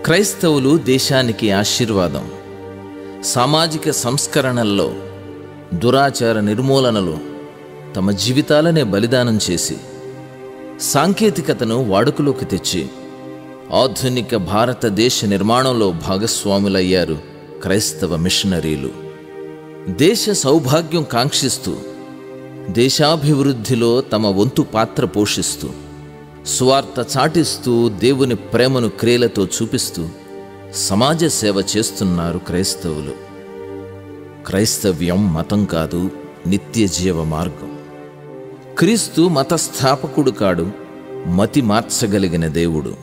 క్రైస్తవులు దేశానికి ఆశీర్వాదం. సామాజిక సంస్కరణల్లో, దురాచార నిర్మూలనలో తమ జీవితాలనే బలిదానం చేసి సాంకేతికతను వాడుకలోకి తెచ్చి ఆధునిక భారతదేశ నిర్మాణంలో భాగస్వాములయ్యారు క్రైస్తవ మిషనరీలు. దేశ సౌభాగ్యం కాంక్షిస్తూ దేశాభివృద్ధిలో తమ వంతు పాత్ర పోషిస్తూ సువార్త చాటిస్తూ దేవుని ప్రేమను క్రియలతో చూపిస్తూ సమాజ సేవ చేస్తున్నారు క్రైస్తవులు. క్రైస్తవ్యం మతం కాదు, నిత్య జీవ మార్గం. క్రీస్తు మత స్థాపకుడు కాడు, మతి మార్చగలిగిన దేవుడు.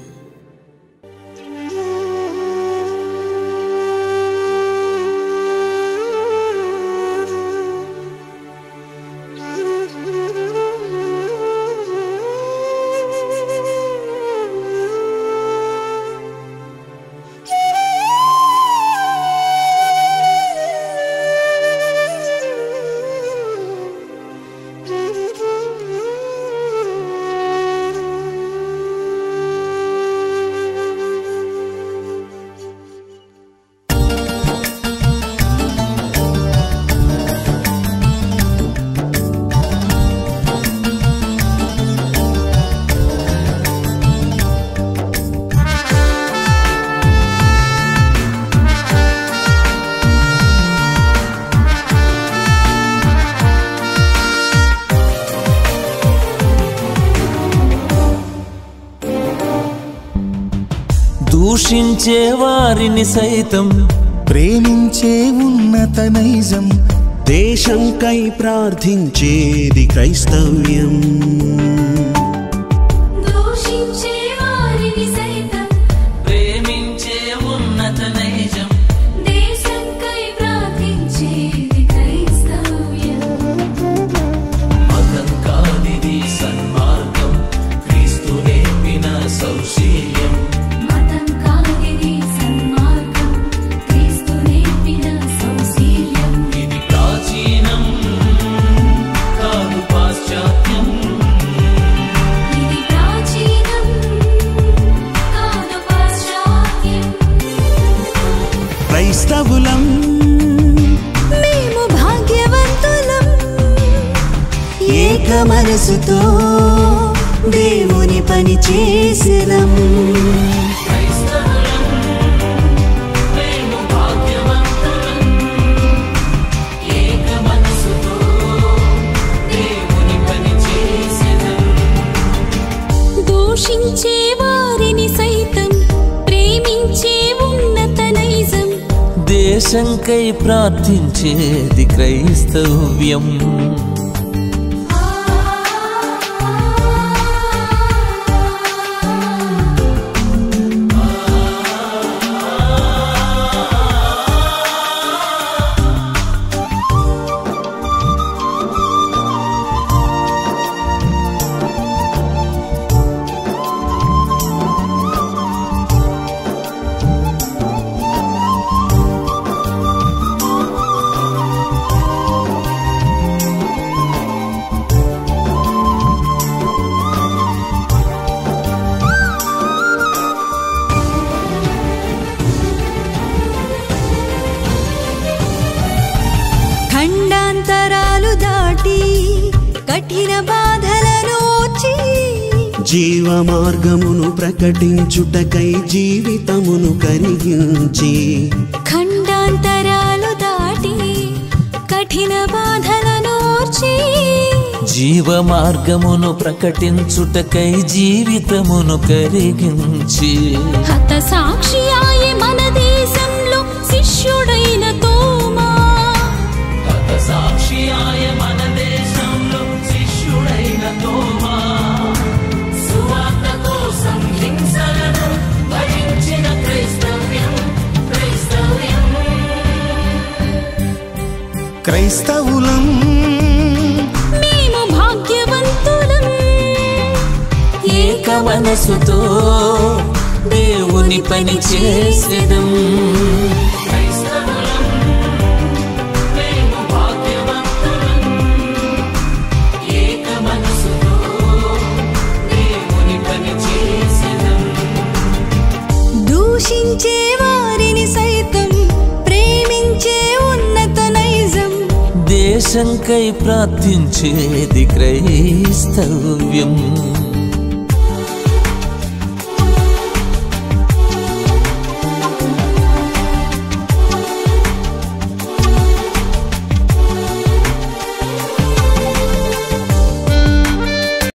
దూషించే వారిని సైతం ప్రేమించే ఉన్నత నైజం, దేశంకై ప్రార్థించేది క్రైస్తవ్యం. దూషించే వారిని సైతం ప్రేమించే ఉన్నత నైజం, దేశంకై ప్రార్థించేది క్రైస్తవ్యం. మతం కాదిది సన్మార్గం, క్రీస్తు నేర్పిన సౌశీల్యం. మతం కాదిది సన్మార్గం, క్రీస్తు నేర్పిన సౌశీల్యం. ఇది ప్రాచీనం కాదు పాశ్చాత్యం, ఇది ప్రాచీనం కాదు పాశ్చాత్యం. క్రైస్తవులం మేము భాగ్యవంతులం, ఏక మనసుతో దేవుని పని చేసేదం. క్రైస్తవులం మేము భాగ్యవంతులం, ఏక మనసుతో దేవుని పని చేసెదం. దూషించే వారిని సైతం ప్రేమించే ఉన్నత నైజం, దేశంకై ప్రార్థించేది క్రైస్తవ్యం. ఖండాంతరాలు దాటి కఠిన బాధలను ఓర్చి, జీవ మార్గమును ప్రకటించుటకై జీవితమును కరిగించి, ఖండాంతరాలు దాటి కఠిన బాధలను ఓర్చి, జీవ మార్గమును ప్రకటించుటకై జీవితమును కరిగించి, హత సాక్షి ఆయే మన దేశంలో శిష్యుడైన తోమా. హత సాక్షి ఆయ మన దేశంలో శిష్యుడైన తోమా. సువార్త కోసం హింసలను భరించిన క్రైస్తవ్యం, క్రైస్తవ్యం. క్రైస్తవులం మేము భాగ్యవంతులం, ఏక మనసుతో దేవుని పని చేసెదం. క్రైస్తవులం మేము భాగ్యవంతులం, ఏక మనసుతో దేవుని పని చేసెదం. దూషించే హింసించే వారిని సైతం ప్రేమించే ఉన్నత నైజం దేశంకై ప్రార్థించేది క్రైస్తవ్యం